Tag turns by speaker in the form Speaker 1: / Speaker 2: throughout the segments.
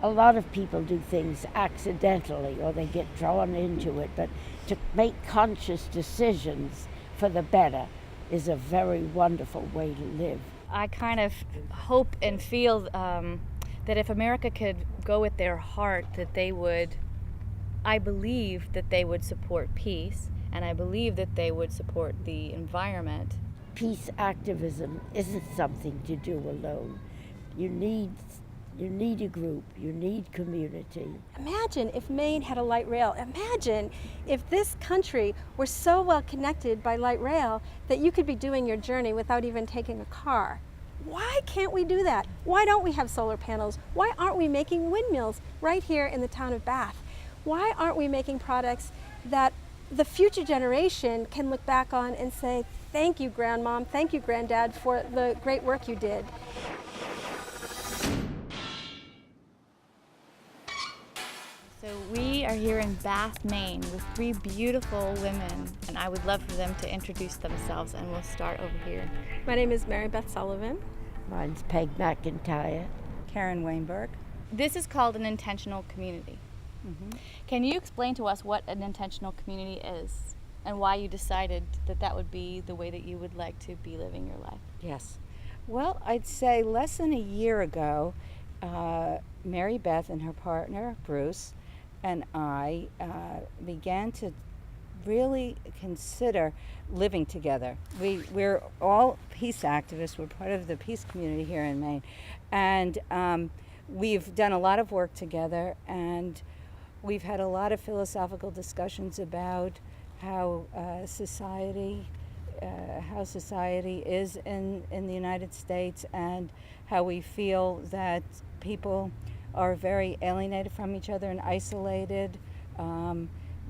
Speaker 1: A lot of people do things accidentally or they get drawn into it, but to make conscious decisions for the better is a very wonderful way to live.
Speaker 2: I kind of hope and feel that if America could go with their heart, that they would, I believe that they would support peace, and I believe that they would support the environment.
Speaker 1: Peace activism isn't something to do alone. You need a group, you need community.
Speaker 3: Imagine if Maine had a light rail. Imagine if this country were so well connected by light rail that you could be doing your journey without even taking a car. Why can't we do that? Why don't we have solar panels? Why aren't we making windmills right here in the town of Bath? Why aren't we making products that the future generation can look back on and say, thank you, Grandmom, thank you, Granddad, for the great work you did.
Speaker 2: So we are here in Bath, Maine with three beautiful women, and I would love for them to introduce themselves, and we'll start over here.
Speaker 3: My name is Mary Beth Sullivan.
Speaker 1: Mine's Peg McIntyre.
Speaker 4: Karen Weinberg.
Speaker 2: This is called an intentional community.
Speaker 4: Mm-hmm.
Speaker 2: Can you explain to us what an intentional community is and why you decided that that would be the way that you would like to be living your life?
Speaker 4: Yes. Well, I'd say less than a year ago, Mary Beth and her partner, Bruce, and I began to really consider living together. We're all peace activists. We're part of the peace community here in Maine. And we've done a lot of work together, and we've had a lot of philosophical discussions about how society is in the United States, and how we feel that people are very alienated from each other and isolated.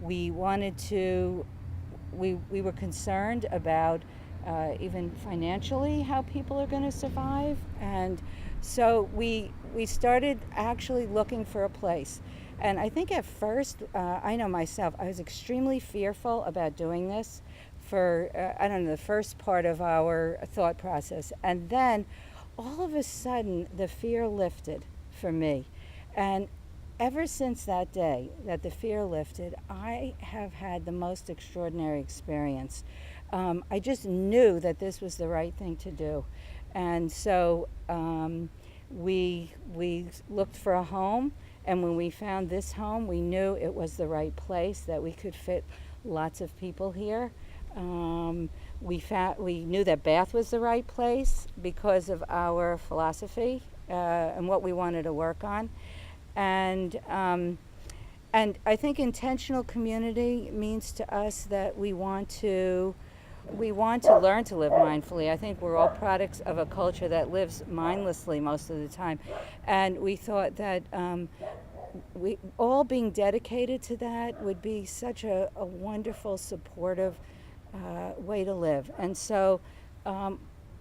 Speaker 4: We were concerned about even financially how people are going to survive, and so we started actually looking for a place. And I think at first, I know myself, I was extremely fearful about doing this for, the first part of our thought process. And then all of a sudden, the fear lifted for me. And ever since that day that the fear lifted, I have had the most extraordinary experience. I just knew that this was the right thing to do. And so we looked for a home. And when we found this home, we knew it was the right place, that we could fit lots of people here. We knew that Bath was the right place because of our philosophy and what we wanted to work on. And I think intentional community means to us that we want to learn to live mindfully. I think we're all products of a culture that lives mindlessly most of the time. And we thought that we all being dedicated to that would be such a wonderful, supportive way to live. And so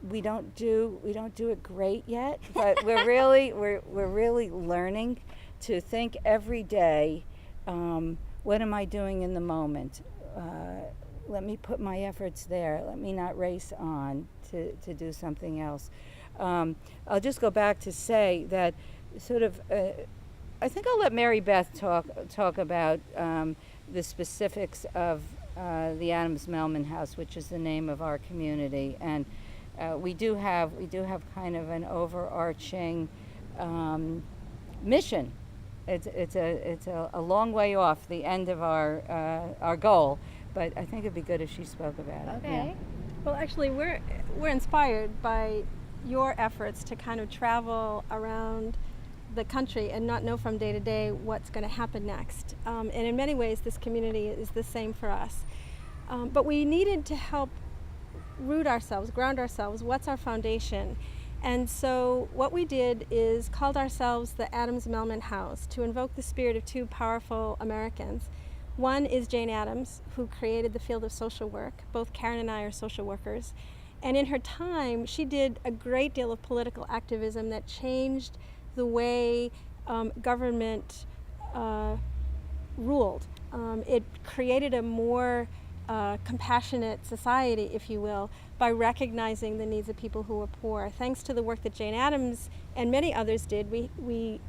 Speaker 4: we don't do it great yet, but we're really learning to think every day, what am I doing in the moment? Let me put my efforts there. Let me not race on to do something else. I'll just go back to say that sort of, I think I'll let Mary Beth talk about the specifics of the Addams-Mellman House, which is the name of our community, and we do have kind of an overarching mission. It's a long way off the end of our goal. But I think it'd be good if she spoke about it.
Speaker 2: Okay.
Speaker 4: Yeah.
Speaker 3: Well, actually, we're inspired by your efforts to kind of travel around the country and not know from day to day what's going to happen next. And in many ways, this community is the same for us. But we needed to help root ourselves, ground ourselves. What's our foundation? And so what we did is called ourselves the Addams-Mellman House to invoke the spirit of two powerful Americans. One is Jane Addams, who created the field of social work. Both Karen and I are social workers. And in her time, she did a great deal of political activism that changed the way government ruled. It created a more compassionate society, if you will, by recognizing the needs of people who were poor. Thanks to the work that Jane Addams and many others did, we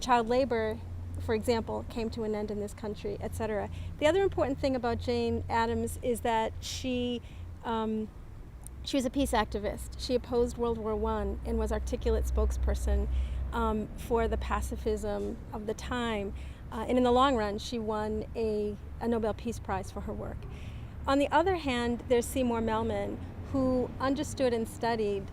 Speaker 3: child labor, for example, came to an end in this country, etc. The other important thing about Jane Addams is that she was a peace activist. She opposed World War I and was articulate spokesperson for the pacifism of the time. And in the long run, she won a Nobel Peace Prize for her work. On the other hand, there's Seymour Mellman, who understood and studied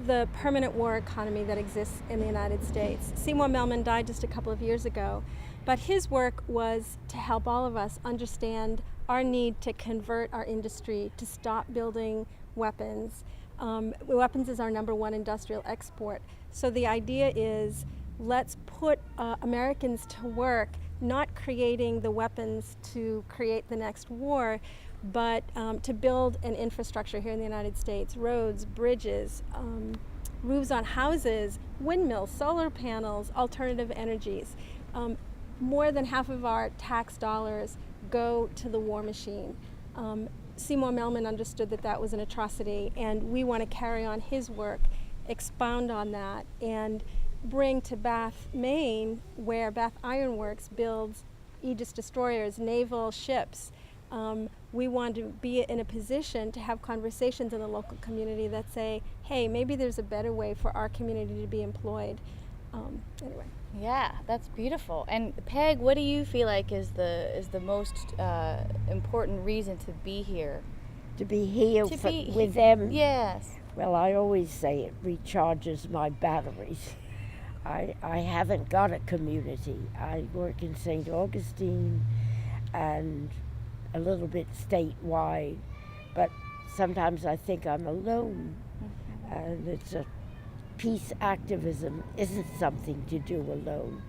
Speaker 3: the permanent war economy that exists in the United States. Seymour Mellman died just a couple of years ago, but his work was to help all of us understand our need to convert our industry to stop building weapons. Weapons is our #1 industrial export. So the idea is, let's put Americans to work, not creating the weapons to create the next war, but to build an infrastructure here in the United States, roads, bridges, roofs on houses, windmills, solar panels, alternative energies. More than half of our tax dollars go to the war machine. Seymour Mellman understood that that was an atrocity, and we want to carry on his work, expound on that, and bring to Bath, Maine, where Bath Iron Works builds Aegis destroyers, naval ships. We want to be in a position to have conversations in the local community that say, hey, maybe there's a better way for our community to be employed. Anyway.
Speaker 2: Yeah, that's beautiful. And Peg, what do you feel like is the most important reason to be here?
Speaker 1: To be here with them?
Speaker 2: Yes.
Speaker 1: Well, I always say it recharges my batteries. I haven't got a community. I work in St. Augustine and a little bit statewide, but sometimes I think I'm alone. And it's peace activism isn't something to do alone.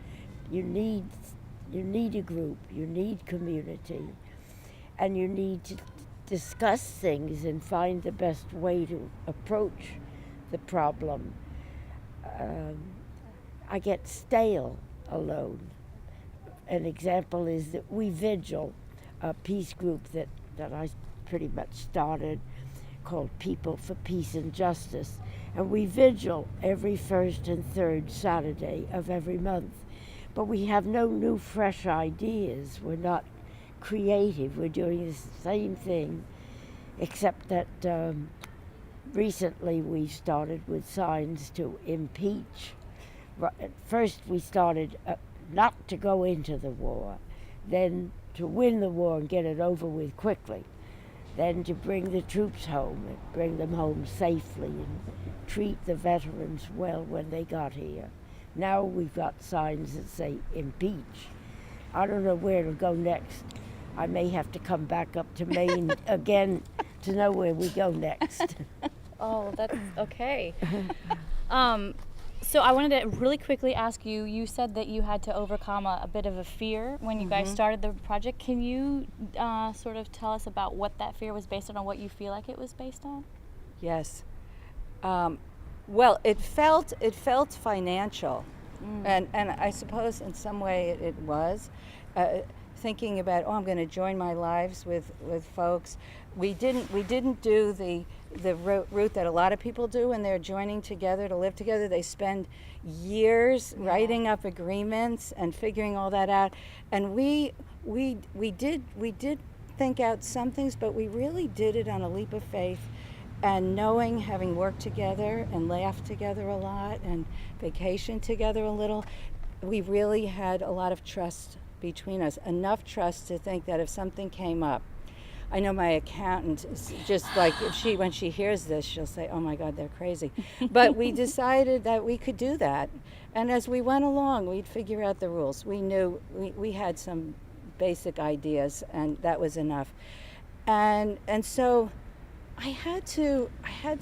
Speaker 1: You need a group, you need community, and you need to discuss things and find the best way to approach the problem. I get stale alone. An example is that We Vigil, a peace group that I pretty much started, called People for Peace and Justice. And we vigil every first and third Saturday of every month. But we have no new fresh ideas. We're not creative. We're doing the same thing, except that recently we started with signs to impeach. At first we started not to go into the war, then to win the war and get it over with quickly, then to bring the troops home and bring them home safely and treat the veterans well when they got here. Now we've got signs that say impeach. I don't know where it'll go next. I may have to come back up to Maine again to know where we go next.
Speaker 2: Oh, that's okay. So I wanted to really quickly ask you, you said that you had to overcome a bit of a fear when you guys started the project. Can you sort of tell us about what that fear was based on or what you feel like it was based on?
Speaker 4: Yes. Well, it felt financial, and I suppose in some way it was. Thinking about, I'm going to join my lives with folks. We didn't do the route that a lot of people do when they're joining together to live together. They spend years writing up agreements and figuring all that out. And we did think out some things, but we really did it on a leap of faith. And knowing, having worked together and laughed together a lot and vacationed together a little, we really had a lot of trust between us, enough trust to think that if something came up, I know my accountant is just like, when she hears this, she'll say, oh my God, they're crazy. But we decided that we could do that. And as we went along, we'd figure out the rules. We knew we had some basic ideas, and that was enough. And so I had to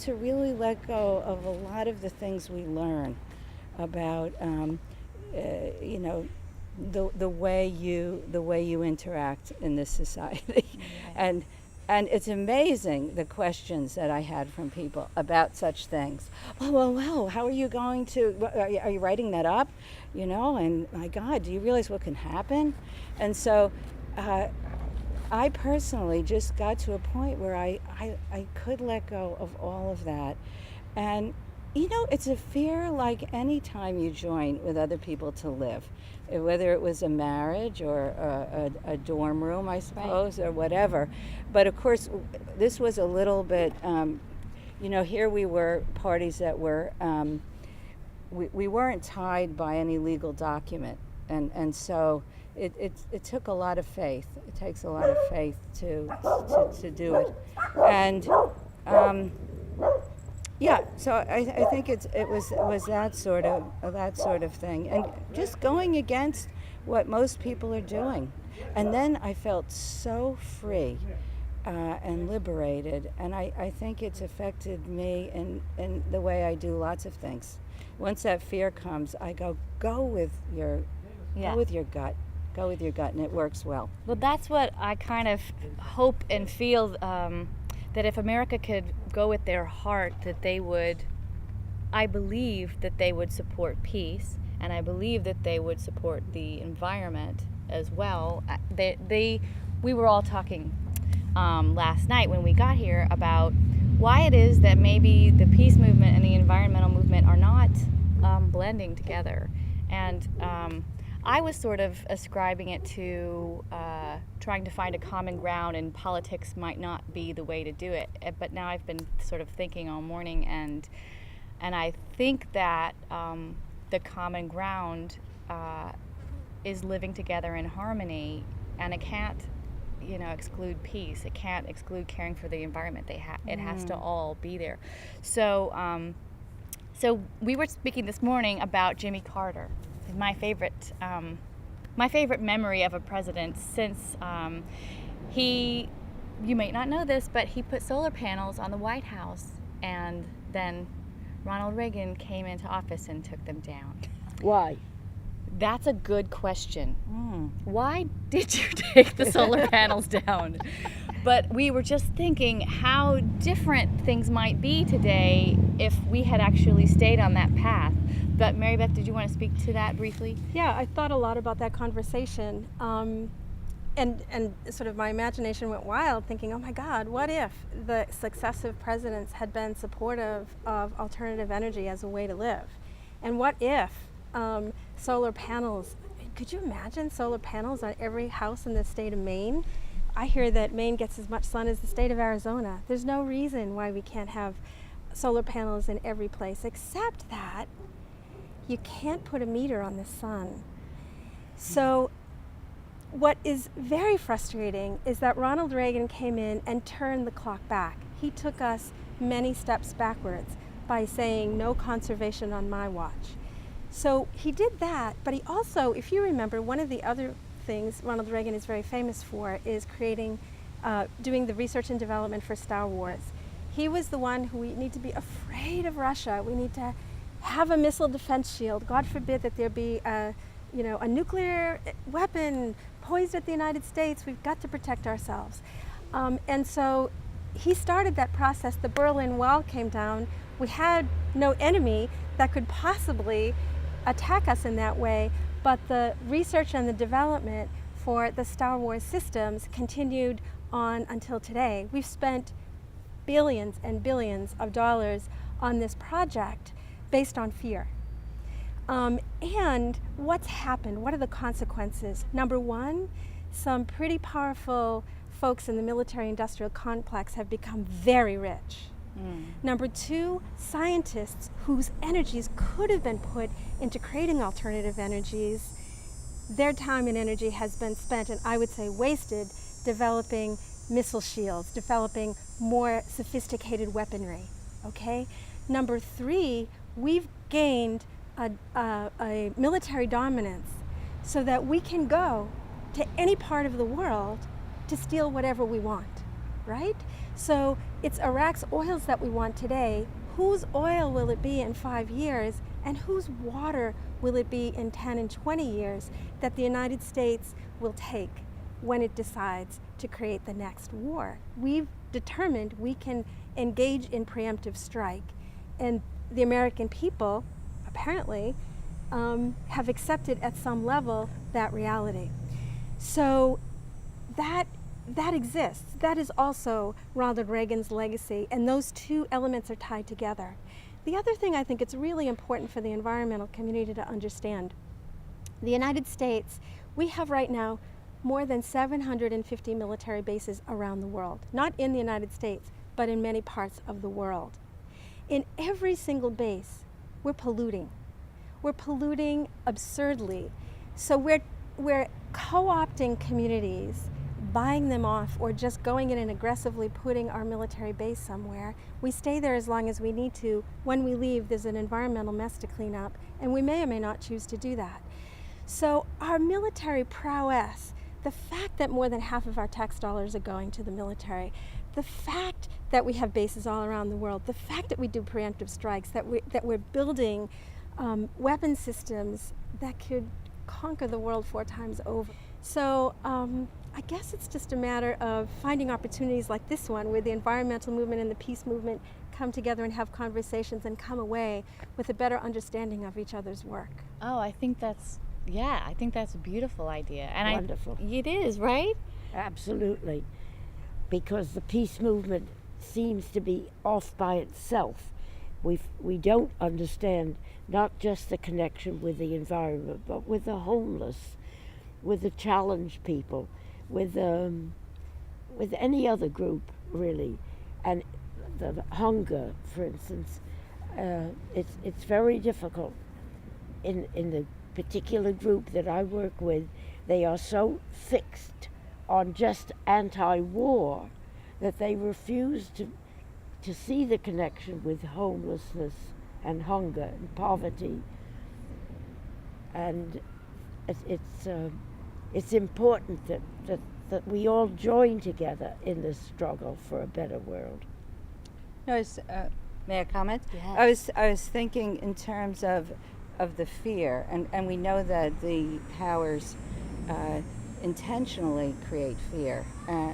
Speaker 4: really let go of a lot of the things we learn about, the way you interact in this society. And it's amazing the questions that I had from people about such things. Oh, well, how are you going to, are you writing that up? And my God, do you realize what can happen? And so I personally just got to a point where I could let go of all of that. And You know, it's a fear like any time you join with other people to live, whether it was a marriage or a dorm room, I suppose, or whatever. But of course, this was a little bit, you know, here we were parties that were, we weren't tied by any legal document. And so it took a lot of faith. It takes a lot of faith to do it. And yeah, so I think it was that sort of thing, and just going against what most people are doing. And then I felt so free and liberated, and I think it's affected me in the way I do lots of things. Once that fear comes, I go with your gut. Go with your gut, and it works well.
Speaker 2: Well, that's what I kind of hope and feel, that if America could go with their heart, that they would, I believe that they would support peace, and I believe that they would support the environment as well. We were all talking last night when we got here about why it is that maybe the peace movement and the environmental movement are not blending together. And I was sort of ascribing it to trying to find a common ground, and politics might not be the way to do it. But now I've been sort of thinking all morning, and I think that the common ground is living together in harmony, and it can't, you know, exclude peace. It can't exclude caring for the environment. It has to all be there. So, so we were speaking this morning about Jimmy Carter. My favorite memory of a president, since you may not know this, but he put solar panels on the White House, and then Ronald Reagan came into office and took them down.
Speaker 1: Why?
Speaker 2: That's a good question. Why did you take the solar panels down? But we were just thinking how different things might be today if we had actually stayed on that path. But Mary Beth, did you want to speak to that briefly?
Speaker 3: Yeah, I thought a lot about that conversation, and sort of my imagination went wild, thinking, oh my God, what if the successive presidents had been supportive of alternative energy as a way to live? And what if solar panels, could you imagine solar panels on every house in the state of Maine? I hear that Maine gets as much sun as the state of Arizona. There's no reason why we can't have solar panels in every place, except that you can't put a meter on the sun. So what is very frustrating is that Ronald Reagan came in and turned the clock back. He took us many steps backwards by saying no conservation on my watch. So he did that, but he also, if you remember, one of the other things Ronald Reagan is very famous for is doing the research and development for Star Wars. He was the one who, we need to be afraid of Russia. We need to have a missile defense shield. God forbid that there be a nuclear weapon poised at the United States. We've got to protect ourselves. And so he started that process. The Berlin Wall came down. We had no enemy that could possibly attack us in that way, but the research and the development for the Star Wars systems continued on until today. We've spent billions and billions of dollars on this project based on fear. And what's happened? What are the consequences? Number one, some pretty powerful folks in the military-industrial complex have become very rich. Number two, scientists whose energies could have been put into creating alternative energies, their time and energy has been spent, and I would say wasted, developing missile shields, developing more sophisticated weaponry, okay? Number three, we've gained a military dominance so that we can go to any part of the world to steal whatever we want, right? So it's Iraq's oils that we want today. Whose oil will it be in 5 years, and whose water will it be in 10 and 20 years that the United States will take when it decides to create the next war? We've determined we can engage in preemptive strike, and the American people apparently have accepted at some level that reality. So that exists. That is also Ronald Reagan's legacy, and those two elements are tied together. The other thing I think it's really important for the environmental community to understand, the United States, we have right now more than 750 military bases around the world, not in the United States, but in many parts of the world. In every single base, we're polluting. We're polluting absurdly. So we're co-opting communities, buying them off, or just going in and aggressively putting our military base somewhere. We stay there as long as we need to. When we leave, there's an environmental mess to clean up, and we may or may not choose to do that. So our military prowess, the fact that more than half of our tax dollars are going to the military, the fact that we have bases all around the world, the fact that we do preemptive strikes, that we're building weapon systems that could conquer the world 4 times over. So I guess it's just a matter of finding opportunities like this one, where the environmental movement and the peace movement come together and have conversations and come away with a better understanding of each other's work.
Speaker 2: Oh, I think that's a beautiful idea. And
Speaker 1: Wonderful.
Speaker 2: It is, right?
Speaker 1: Absolutely. Because the peace movement seems to be off by itself. We don't understand not just the connection with the environment, but with the homeless, with the challenged people, with any other group, really. And the hunger, for instance, it's very difficult. In the particular group that I work with, they are so fixed on just anti-war that they refuse to see the connection with homelessness and hunger and poverty. And it's important that we all join together in this struggle for a better world.
Speaker 4: May I comment?
Speaker 2: Yes.
Speaker 4: I was thinking in terms of the fear, and we know that the powers intentionally create fear.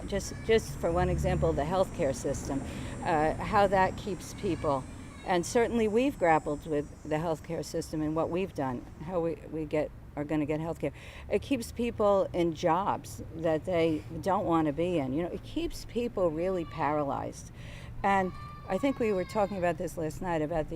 Speaker 4: Just for one example, the healthcare system, how that keeps people, and certainly we've grappled with the healthcare system and what we've done, how we are going to get healthcare. It keeps people in jobs that they don't want to be in. It keeps people really paralyzed. And I think we were talking about this last night, about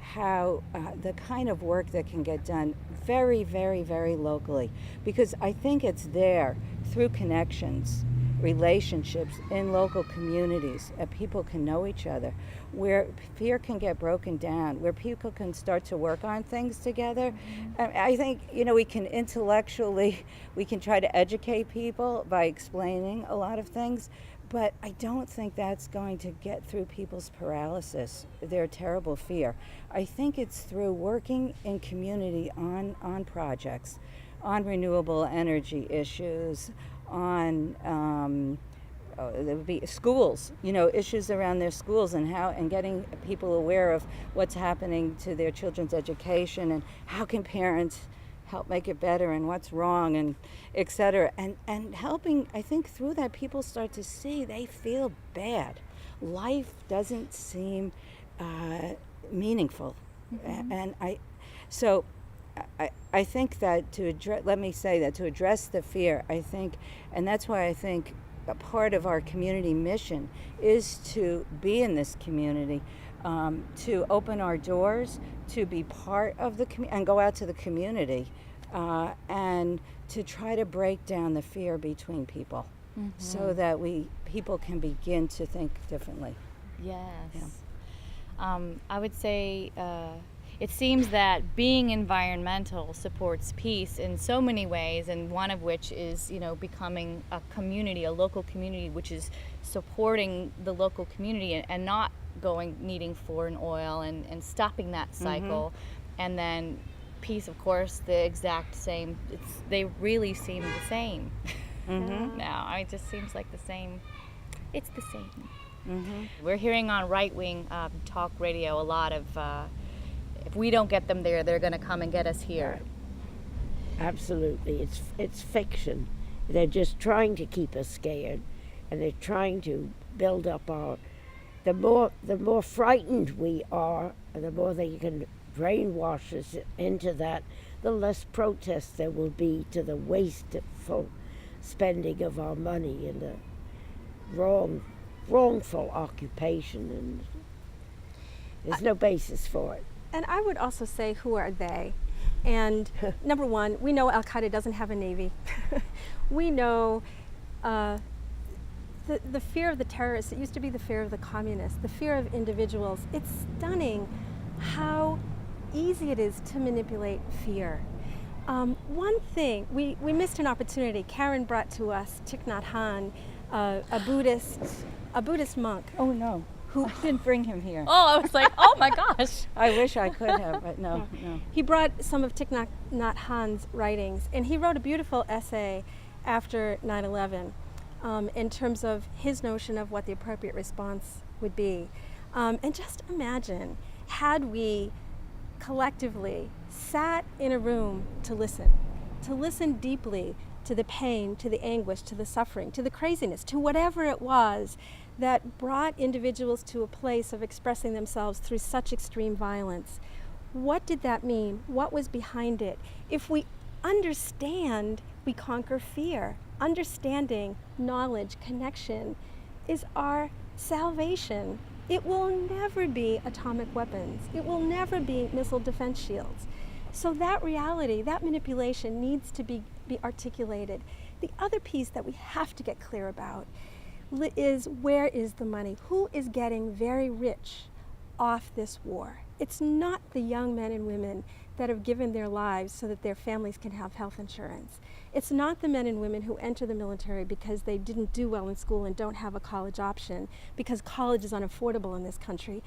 Speaker 4: how the kind of work that can get done very, very, very locally, because I think it's there through connections, relationships in local communities, people can know each other, where fear can get broken down, where people can start to work on things together. I think, we can intellectually, we can try to educate people by explaining a lot of things, but I don't think that's going to get through people's paralysis, their terrible fear. I think it's through working in community on projects, on renewable energy issues, on there would be schools, issues around their schools, and getting people aware of what's happening to their children's education, and how can parents help make it better, and what's wrong, and et cetera. And helping, I think through that, people start to see they feel bad. Life doesn't seem meaningful. And I think that to address the fear, I think, and that's why I think a part of our community mission is to be in this community, to open our doors, to be part of the community, and go out to the community, and to try to break down the fear between people, so that people can begin to think differently.
Speaker 2: Yes.
Speaker 4: Yeah.
Speaker 2: I would say it seems that being environmental supports peace in so many ways, and one of which is, becoming a community, a local community, which is supporting the local community and not needing foreign oil and stopping that cycle. And then peace, of course, the exact same. They really seem the same now. It just seems like the same. It's the same. We're hearing on right-wing talk radio a lot of if we don't get them there, they're going to come and get us here.
Speaker 1: Absolutely. It's fiction. They're just trying to keep us scared, and they're trying to build up the more frightened we are, and the more they can brainwash us into that, the less protest there will be to the wasteful spending of our money and the wrongful occupation. And There's no basis for it.
Speaker 3: And I would also say, who are they? And number one, we know Al-Qaeda doesn't have a navy. We know the fear of the terrorists. It used to be the fear of the communists, the fear of individuals. It's stunning how easy it is to manipulate fear. One thing, we missed an opportunity. Karen brought to us Thich Nhat Hanh, a Buddhist monk.
Speaker 4: Oh no, I didn't bring him here.
Speaker 2: Oh, I was like, oh my gosh.
Speaker 4: I wish I could have, but no.
Speaker 3: He brought some of Thich Nhat Hanh's writings, and he wrote a beautiful essay after 9/11 in terms of his notion of what the appropriate response would be. And just imagine, had we collectively sat in a room to listen deeply to the pain, to the anguish, to the suffering, to the craziness, to whatever it was that brought individuals to a place of expressing themselves through such extreme violence. What did that mean? What was behind it? If we understand, we conquer fear. Understanding, knowledge, connection is our salvation. It will never be atomic weapons. It will never be missile defense shields. So that reality, that manipulation needs to be articulated. The other piece that we have to get clear about is, where is the money? Who is getting very rich off this war? It's not the young men and women that have given their lives so that their families can have health insurance. It's not the men and women who enter the military because they didn't do well in school and don't have a college option, because college is unaffordable in this country.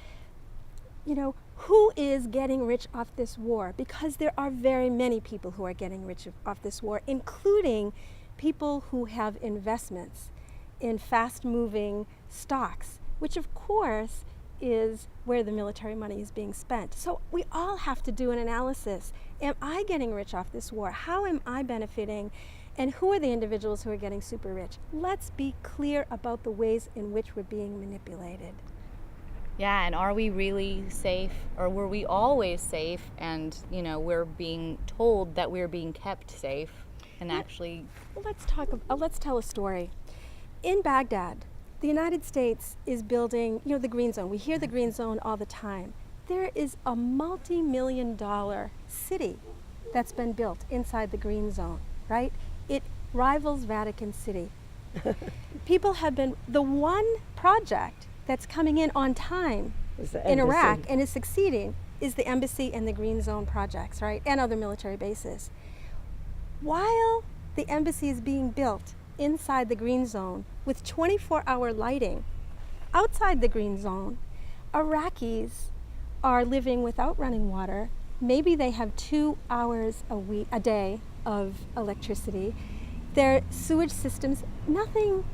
Speaker 3: You know, who is getting rich off this war? Because there are very many people who are getting rich off this war, including people who have investments in fast-moving stocks, which of course is where the military money is being spent. So we all have to do an analysis. Am I getting rich off this war? How am I benefiting? And who are the individuals who are getting super rich? Let's be clear about the ways in which we're being manipulated.
Speaker 2: Yeah, and are we really safe, or were we always safe, and we're being told that we're being kept safe, and actually...
Speaker 3: Let's tell a story. In Baghdad, the United States is building, the Green Zone. We hear the Green Zone all the time. There is a multi-million-dollar city that's been built inside the Green Zone, right? It rivals Vatican City. People have been, the one project that's coming in on time in Iraq and is succeeding is the embassy and the Green Zone projects, right? And other military bases. While the embassy is being built inside the Green Zone with 24-hour lighting, outside the Green Zone, Iraqis are living without running water. Maybe they have 2 hours a day of electricity. Their sewage systems, nothing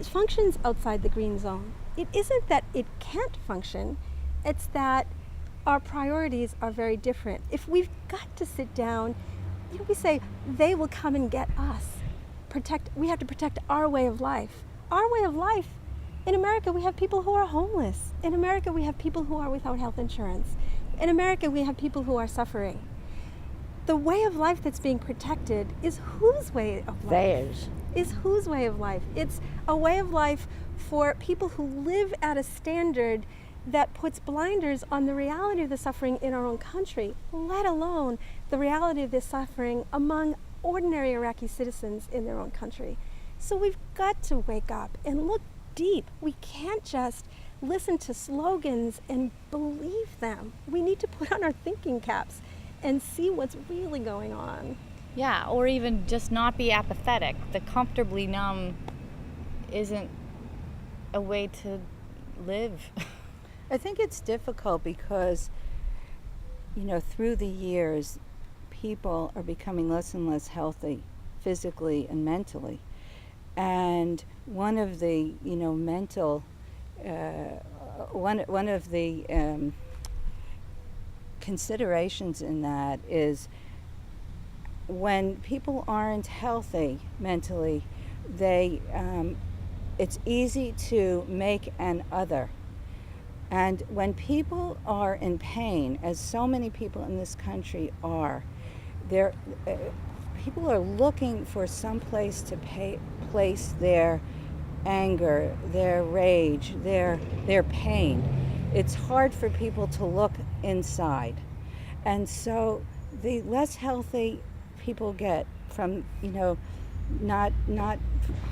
Speaker 3: functions outside the Green Zone. It isn't that it can't function, it's that our priorities are very different. If we've got to sit down, we say they will come and get us. We have to protect our way of life. Our way of life. In America, we have people who are homeless. In America, we have people who are without health insurance. In America, we have people who are suffering. The way of life that's being protected is whose way of life?
Speaker 1: Theirs.
Speaker 3: Is whose way of life? It's a way of life for people who live at a standard that puts blinders on the reality of the suffering in our own country, let alone the reality of this suffering among ordinary Iraqi citizens in their own country. So we've got to wake up and look deep. We can't just listen to slogans and believe them. We need to put on our thinking caps and see what's really going on.
Speaker 2: Yeah, or even just not be apathetic. The comfortably numb isn't a way to live.
Speaker 4: I think it's difficult because, through the years, people are becoming less and less healthy physically and mentally. And one of the, mental, one of the considerations in that is when people aren't healthy mentally, it's easy to make an other. And when people are in pain, as so many people in this country are, people are looking for some place to place their anger, their rage, their pain. it's hard for people to look inside. And so the less healthy people get from, not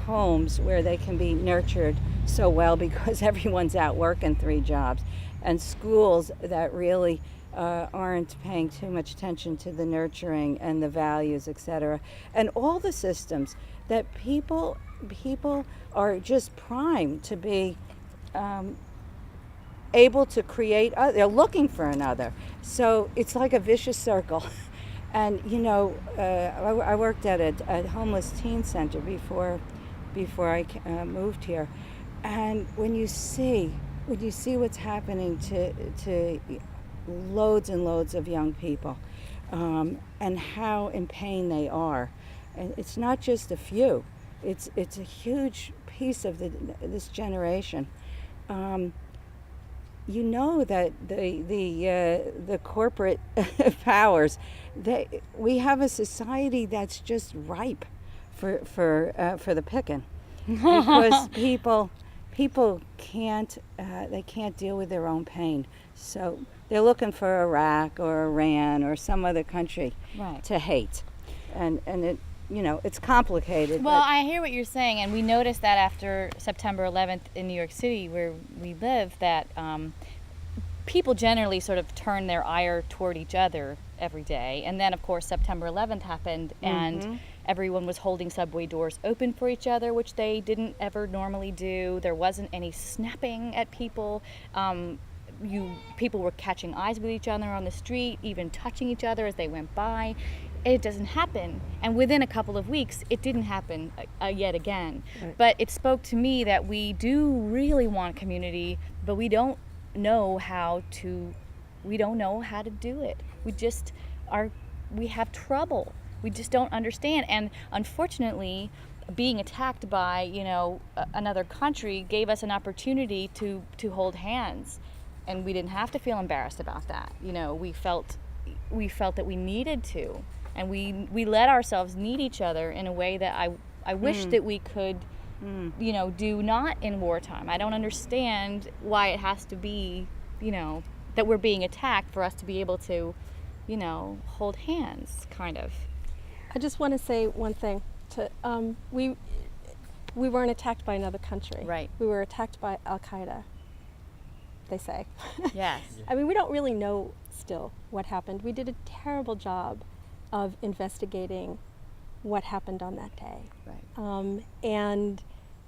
Speaker 4: homes where they can be nurtured so well because everyone's out working 3 jobs, and schools that really aren't paying too much attention to the nurturing and the values, etc. And all the systems that people are just primed to be able to create. They're looking for another, so it's like a vicious circle. And I worked at a homeless teen center before I moved here, and when you see what's happening to loads and loads of young people, and how in pain they are, and it's not just a few, it's a huge piece of this generation. That the corporate powers, we have a society that's just ripe for the picking, because people can't deal with their own pain, so they're looking for Iraq or Iran or some other country to hate, and it's complicated.
Speaker 2: Well, I hear what you're saying, and we noticed that after September 11th in New York City, where we live, that people generally sort of turn their ire toward each other every day. And then, of course, September 11th happened, and everyone was holding subway doors open for each other, which they didn't ever normally do. There wasn't any snapping at people. People were catching eyes with each other on the street, even touching each other as they went by. It doesn't happen. And within a couple of weeks, it didn't happen yet again. Right. But it spoke to me that we do really want community, but we don't know how to do it. We have trouble. We just don't understand. And unfortunately, being attacked by, another country gave us an opportunity to hold hands. And we didn't have to feel embarrassed about that. We felt that we needed to. And we let ourselves need each other in a way that I wish that we could, do not in wartime. I don't understand why it has to be, that we're being attacked for us to be able to, hold hands, kind of.
Speaker 3: I just want to say one thing. We weren't attacked by another country.
Speaker 2: Right.
Speaker 3: We were attacked by Al-Qaeda, they say.
Speaker 2: Yes.
Speaker 3: I mean, we don't really know still what happened. We did a terrible job of investigating what happened on that day.
Speaker 2: Right.
Speaker 3: And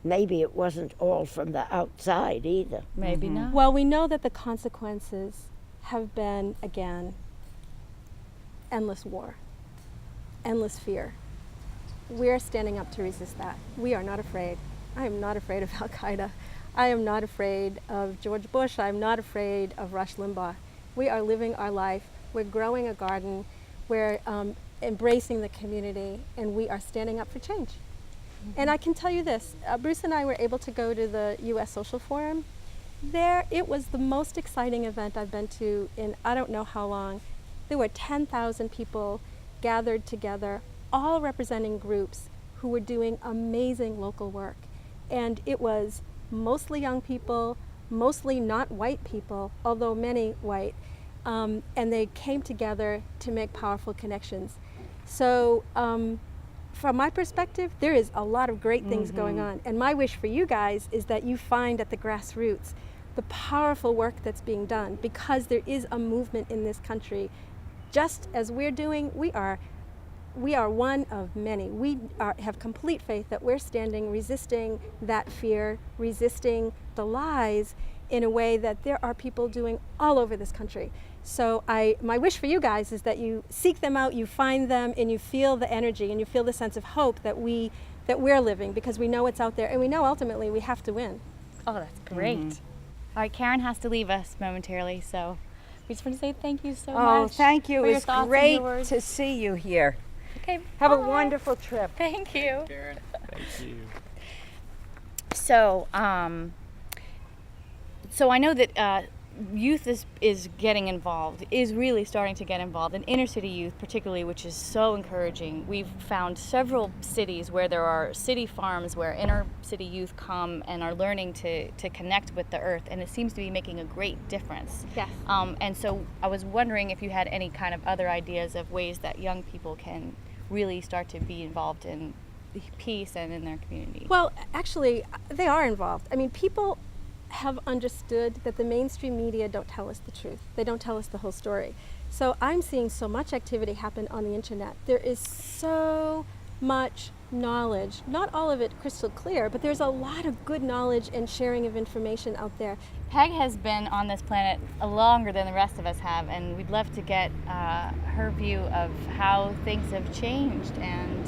Speaker 1: maybe it wasn't all from the outside either.
Speaker 2: Maybe not.
Speaker 3: Well, we know that the consequences have been, again, endless war, endless fear. We're standing up to resist that. We are not afraid. I am not afraid of Al-Qaeda. I am not afraid of George Bush. I'm not afraid of Rush Limbaugh. We are living our life. We're growing a garden. We're embracing the community, and we are standing up for change. And I can tell you this, Bruce and I were able to go to the U.S. Social Forum. It was the most exciting event I've been to in I don't know how long. There were 10,000 people gathered together, all representing groups who were doing amazing local work. And it was mostly young people, mostly not white people, although many white. And they came together to make powerful connections. So from my perspective, there is a lot of great things going on. And my wish for you guys is that you find at the grassroots the powerful work that's being done, because there is a movement in this country. Just as we're doing, we are one of many. We have complete faith that we're standing, resisting that fear, resisting the lies in a way that there are people doing all over this country. So my wish for you guys is that you seek them out, you find them, and you feel the energy, and you feel the sense of hope that we're living, because we know it's out there, and we know ultimately we have to win.
Speaker 2: Oh, that's great. All right, Karen has to leave us momentarily, so we just want to say thank you so much.
Speaker 4: Oh, thank you.
Speaker 2: It
Speaker 4: was great to see you here.
Speaker 2: Okay,
Speaker 4: have
Speaker 2: bye.
Speaker 4: a wonderful trip.
Speaker 2: Thank you.
Speaker 5: Karen, thank you.
Speaker 2: So I know that youth is getting involved, is really starting to get involved, and inner city youth particularly, which is so encouraging. We've found several cities where there are city farms where inner city youth come and are learning to connect with the earth, and it seems to be making a great difference.
Speaker 3: Yes.
Speaker 2: And so I was wondering if you had any kind of other ideas of ways that young people can really start to be involved in peace and in their community.
Speaker 3: Well, actually, they are involved. I mean, people have understood that the mainstream media don't tell us the truth. They don't tell us the whole story. So I'm seeing so much activity happen on the internet. There is so much knowledge, not all of it crystal clear, but there's a lot of good knowledge and sharing of information out there.
Speaker 2: Peg has been on this planet longer than the rest of us have, and we'd love to get her view of how things have changed and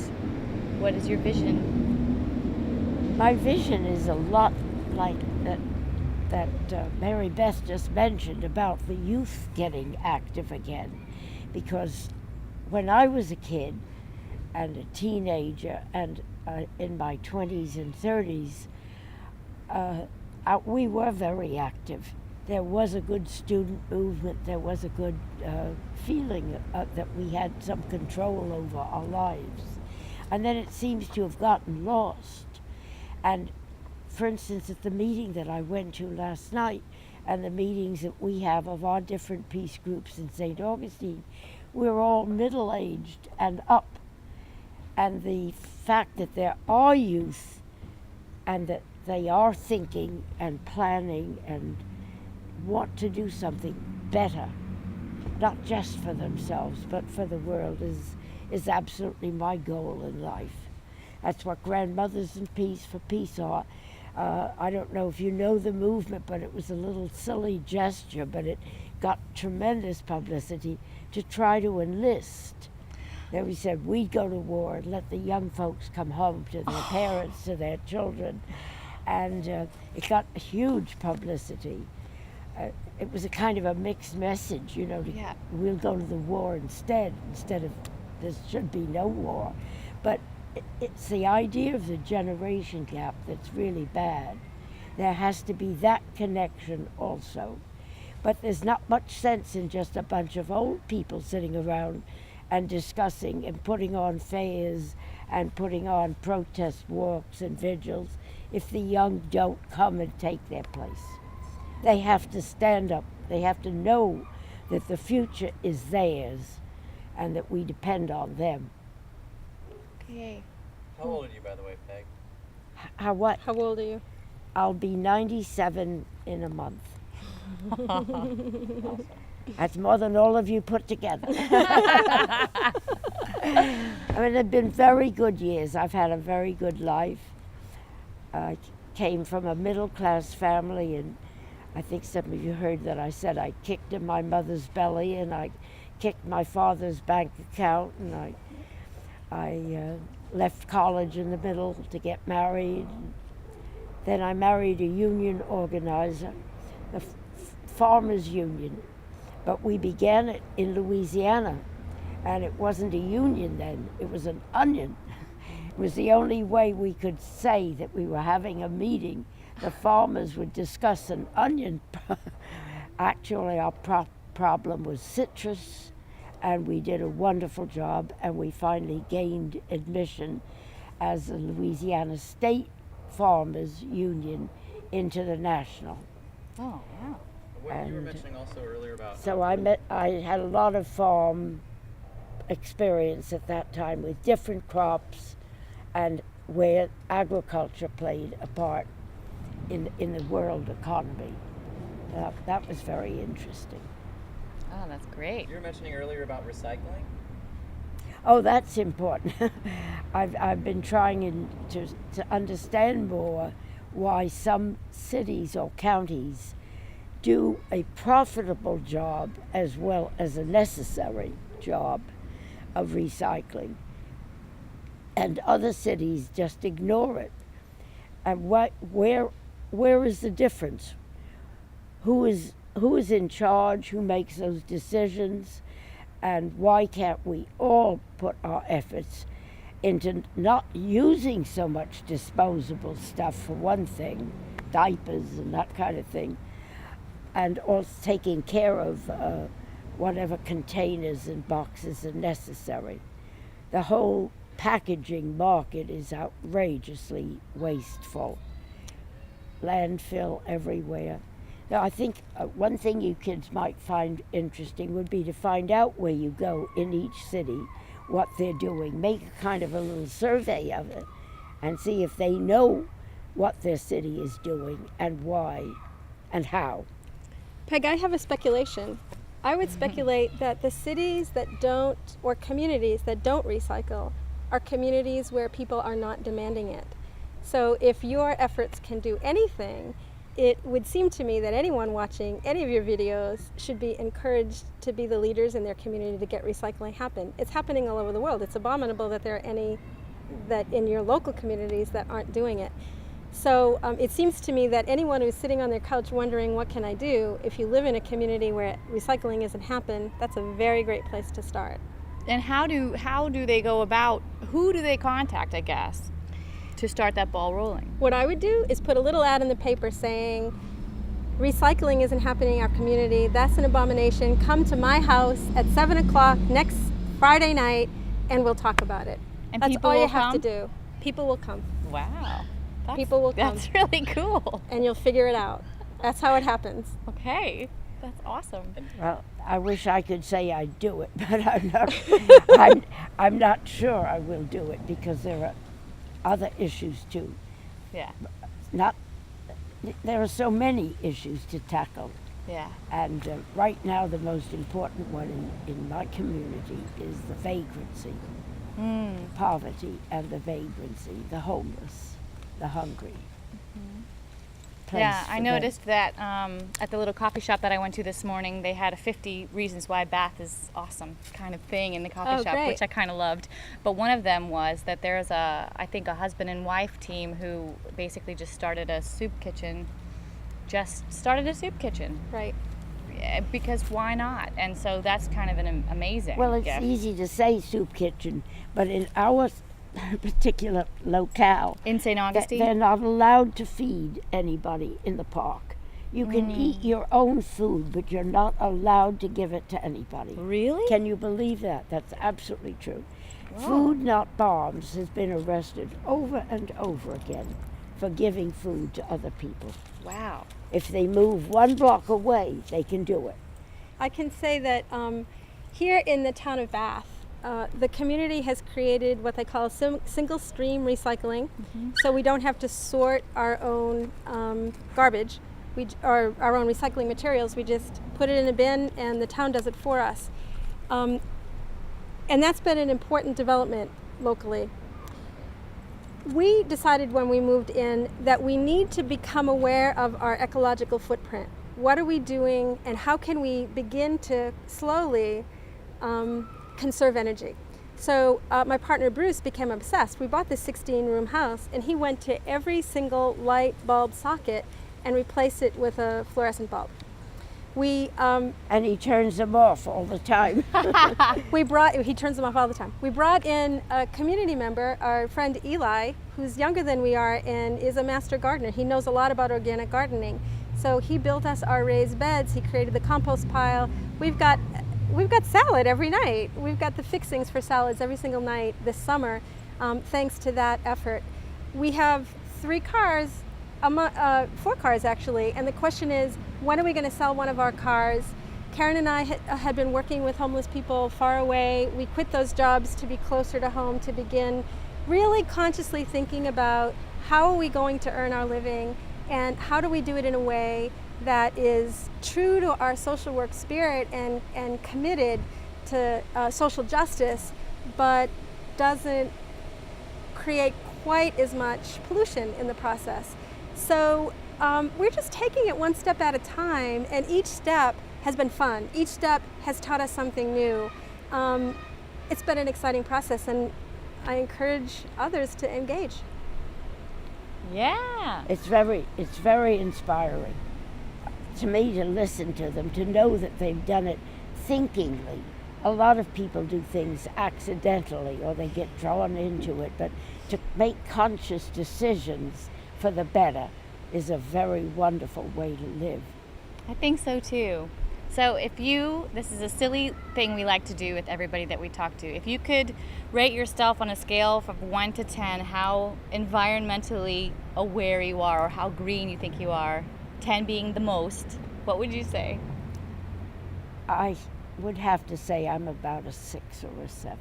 Speaker 2: what is your vision?
Speaker 1: My vision is a lot like that Mary Beth just mentioned about the youth getting active again. Because when I was a kid and a teenager and in my 20s and 30s, we were very active. There was a good student movement. There was a good feeling that we had some control over our lives. And then it seems to have gotten lost. And for instance, at the meeting that I went to last night and the meetings that we have of our different peace groups in St. Augustine, we're all middle-aged and up. And the fact that there are youth and that they are thinking and planning and want to do something better, not just for themselves, but for the world, is absolutely my goal in life. That's what Grandmothers in Peace for Peace are. I don't know if you know the movement, but it was a little silly gesture, but it got tremendous publicity to try to enlist. Then we said we'd go to war and let the young folks come home to their parents, to their children, and it got huge publicity. It was a kind of a mixed message, you know, we'll go to the war instead of there should be no war. But it's the idea of the generation gap that's really bad. There has to be that connection also. But there's not much sense in just a bunch of old people sitting around and discussing and putting on fairs and putting on protest walks and vigils if the young don't come and take their place. They have to stand up. They have to know that the future is theirs and that we depend on them.
Speaker 2: Okay.
Speaker 5: How old are you, by the way, Peg?
Speaker 1: How what?
Speaker 3: How old are you?
Speaker 1: I'll be 97 in a month.
Speaker 5: Awesome.
Speaker 1: That's more than all of you put together. I mean, they've been very good years. I've had a very good life. I came from a middle-class family, and I think some of you heard that I said I kicked in my mother's belly, and I kicked my father's bank account, and I left college in the middle to get married. Then I married a union organizer, the Farmers Union. But we began it in Louisiana, and it wasn't a union then, it was an onion. It was the only way we could say that we were having a meeting. The farmers would discuss an onion. Actually, our problem was citrus, and we did a wonderful job, and we finally gained admission as a Louisiana State Farmers Union into the national.
Speaker 2: Oh, wow.
Speaker 5: What you were mentioning also earlier about...
Speaker 1: So I had a lot of farm experience at that time with different crops and where agriculture played a part in the world economy. That was very interesting.
Speaker 2: Oh, that's great.
Speaker 5: You were mentioning earlier about recycling?
Speaker 1: Oh, that's important. I've been trying to understand more why some cities or counties do a profitable job as well as a necessary job of recycling, and other cities just ignore it. And where is the difference? Who is in charge? Who makes those decisions? And why can't we all put our efforts into not using so much disposable stuff, for one thing, diapers and that kind of thing, and also taking care of whatever containers and boxes are necessary. The whole packaging market is outrageously wasteful. Landfill everywhere. Now, I think one thing you kids might find interesting would be to find out where you go in each city, what they're doing. Make a kind of a little survey of it and see if they know what their city is doing and why and how.
Speaker 3: Peg, I have a speculation. I would speculate that the cities that don't, or communities that don't recycle, are communities where people are not demanding it. So if your efforts can do anything, it would seem to me that anyone watching any of your videos should be encouraged to be the leaders in their community to get recycling happen. It's happening all over the world. It's abominable that there are any that in your local communities that aren't doing it. So it seems to me that anyone who's sitting on their couch wondering what can I do, if you live in a community where recycling isn't happen, that's a very great place to start.
Speaker 2: And how do they go about, who do they contact, I guess, to start that ball rolling?
Speaker 3: What I would do is put a little ad in the paper saying, recycling isn't happening in our community, that's an abomination, come to my house at 7 o'clock next Friday night and we'll talk about it.
Speaker 2: And
Speaker 3: That's
Speaker 2: people
Speaker 3: all you
Speaker 2: will
Speaker 3: have
Speaker 2: come?
Speaker 3: to do. People will come.
Speaker 2: Wow.
Speaker 3: People will come.
Speaker 2: That's really cool.
Speaker 3: And you'll figure it out. That's how it happens.
Speaker 2: Okay. That's awesome.
Speaker 1: Well, I wish I could say I'd do it, but I'm not. I'm not sure I will do it because there are other issues too.
Speaker 2: Yeah.
Speaker 1: There are so many issues to tackle,
Speaker 2: Yeah.
Speaker 1: and right now the most important one in my community is the vagrancy, poverty, and the vagrancy, the homeless, the hungry.
Speaker 2: Yeah, I
Speaker 1: for them.
Speaker 2: noticed that at the little coffee shop that I went to this morning, they had a 50 reasons why Bath is awesome kind of thing in the coffee shop,
Speaker 3: great.
Speaker 2: which I kind of loved. But one of them was that there's I think a husband and wife team who basically just started a soup kitchen.
Speaker 3: Right.
Speaker 2: Yeah, because why not? And so that's kind of an amazing
Speaker 1: Well, it's
Speaker 2: gift.
Speaker 1: easy to say soup kitchen, but in our particular locale,
Speaker 2: In St. Augustine?
Speaker 1: they're not allowed to feed anybody in the park. You can eat your own food, but you're not allowed to give it to anybody.
Speaker 2: Really?
Speaker 1: Can you believe that? That's absolutely true. Food Not Bombs has been arrested over and over again for giving food to other people.
Speaker 2: Wow.
Speaker 1: If they move 1 block away, they can do it.
Speaker 3: I can say that here in the town of Bath, the community has created what they call single stream recycling. So we don't have to sort our own garbage or our own recycling materials. We just put it in a bin and the town does it for us. And that's been an important development locally. We decided when we moved in that we need to become aware of our ecological footprint. What are we doing and how can we begin to slowly conserve energy? So my partner Bruce became obsessed. We bought this 16-room house and he went to every single light bulb socket and replaced it with a fluorescent bulb.
Speaker 1: And he turns them off all the time.
Speaker 3: He turns them off all the time. We brought in a community member, our friend Eli, who's younger than we are and is a master gardener. He knows a lot about organic gardening. So he built us our raised beds. He created the compost pile. We've got salad every night. We've got the fixings for salads every single night this summer, thanks to that effort. We have 4 cars actually, and the question is, when are we going to sell one of our cars? Karen and I had been working with homeless people far away. We quit those jobs to be closer to home, to begin really consciously thinking about how are we going to earn our living and how do we do it in a way that is true to our social work spirit and committed to social justice, but doesn't create quite as much pollution in the process. So we're just taking it one step at a time, and each step has been fun. Each step has taught us something new. It's been an exciting process, and I encourage others to engage.
Speaker 2: Yeah.
Speaker 1: It's very inspiring to me to listen to them, to know that they've done it thinkingly. A lot of people do things accidentally or they get drawn into it, but to make conscious decisions for the better is a very wonderful way to live.
Speaker 2: I think so too. So this is a silly thing we like to do with everybody that we talk to. If you could rate yourself on a scale from 1 to 10, how environmentally aware you are or how green you think you are, 10 being the most, what would you say?
Speaker 1: I would have to say I'm about a 6 or a 7.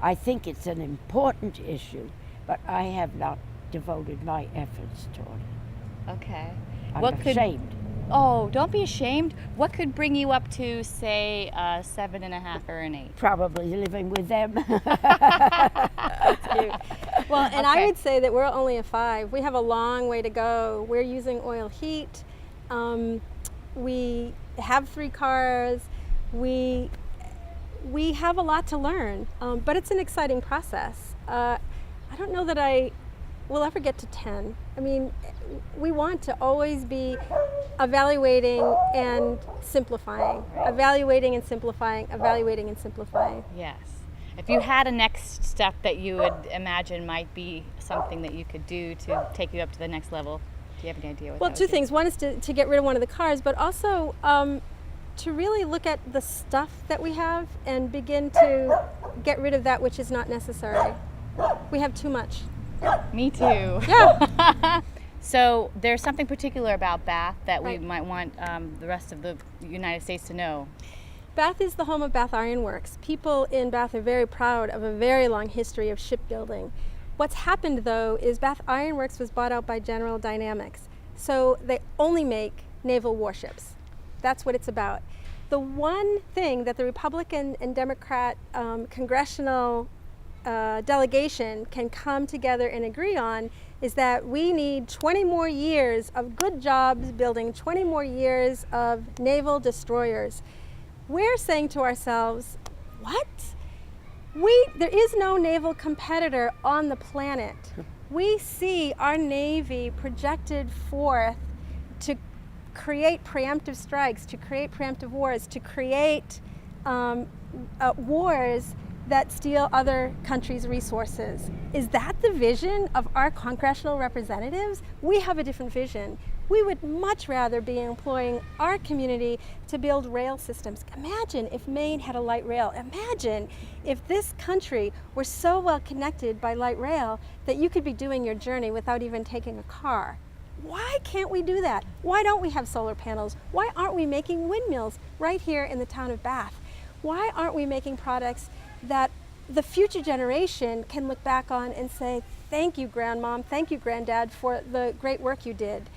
Speaker 1: I think it's an important issue, but I have not devoted my efforts toward it.
Speaker 2: Okay.
Speaker 1: I'm
Speaker 2: What could-
Speaker 1: ashamed.
Speaker 2: Oh, don't be ashamed. What could bring you up to, say, a 7.5 or an 8?
Speaker 1: Probably living with them.
Speaker 3: That's cute. Well, and I
Speaker 2: Okay.
Speaker 3: would say that we're only a 5. We have a long way to go. We're using oil heat. We have 3 cars. We have a lot to learn, but it's an exciting process. I don't know that I will ever get to 10. I mean, we want to always be evaluating and simplifying, evaluating and simplifying, evaluating and simplifying.
Speaker 2: Yes. If you had a next step that you would imagine might be something that you could do to take you up to the next level, do you have any idea what
Speaker 3: Well,
Speaker 2: that
Speaker 3: 2
Speaker 2: would be?
Speaker 3: things. One is to get rid of one of the cars, but also to really look at the stuff that we have and begin to get rid of that which is not necessary. We have too much.
Speaker 2: Me too.
Speaker 3: Yeah.
Speaker 2: So there's something particular about Bath that we
Speaker 3: Right.
Speaker 2: might want the rest of the United States to know.
Speaker 3: Bath is the home of Bath Iron Works. People in Bath are very proud of a very long history of shipbuilding. What's happened though is Bath Iron Works was bought out by General Dynamics. So they only make naval warships. That's what it's about. The one thing that the Republican and Democrat congressional delegation can come together and agree on is that we need 20 more years of good jobs building 20 more years of naval destroyers. We're saying to ourselves, what? There is no naval competitor on the planet. We see our Navy projected forth to create preemptive strikes, to create preemptive wars, to create wars that steal other countries' resources. Is that the vision of our congressional representatives? We have a different vision. We would much rather be employing our community to build rail systems. Imagine if Maine had a light rail. Imagine if this country were so well connected by light rail that you could be doing your journey without even taking a car. Why can't we do that? Why don't we have solar panels? Why aren't we making windmills right here in the town of Bath? Why aren't we making products that the future generation can look back on and say, thank you, grandmom, thank you, granddad, for the great work you did.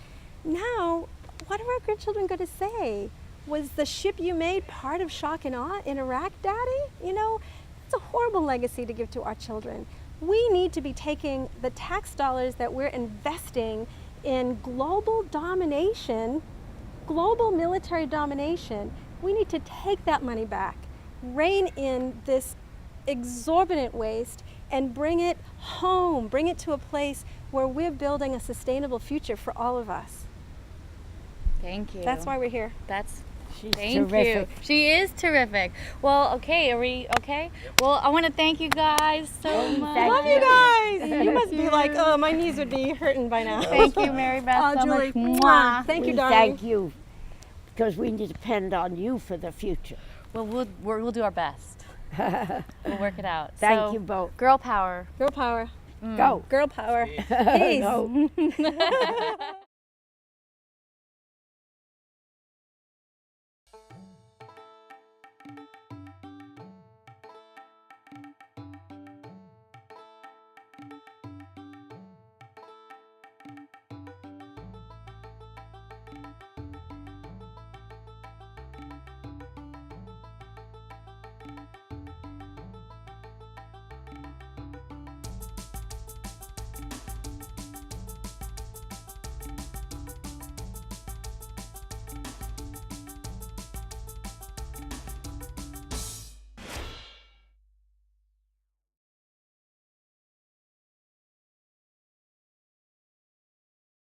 Speaker 3: Now, what are our grandchildren going to say? Was the ship you made part of shock and awe in Iraq, Daddy? You know, it's a horrible legacy to give to our children. We need to be taking the tax dollars that we're investing in global domination, global military domination. We need to take that money back, rein in this exorbitant waste, and bring it home, bring it to a place where we're building a sustainable future for all of us.
Speaker 2: Thank you.
Speaker 3: That's why we're here.
Speaker 1: She's
Speaker 2: Thank
Speaker 1: terrific.
Speaker 2: you. She is terrific. Well, okay, are we okay? Well, I want to thank you guys so much.
Speaker 1: thank
Speaker 3: Love you
Speaker 1: you.
Speaker 3: guys. You must be like, oh, my knees would be hurting by now.
Speaker 2: Thank you, Mary Beth,
Speaker 3: Oh,
Speaker 2: so
Speaker 3: Julie,
Speaker 2: much. Mwah.
Speaker 3: thank you,
Speaker 1: We
Speaker 3: darling.
Speaker 1: thank you, because we depend on you for the future.
Speaker 2: Well, we'll do our best. We'll work it out.
Speaker 1: Thank
Speaker 2: So,
Speaker 1: you both.
Speaker 2: Girl power.
Speaker 3: Girl power.
Speaker 1: Go.
Speaker 3: Girl power.
Speaker 5: Peace.
Speaker 3: Peace.
Speaker 1: No.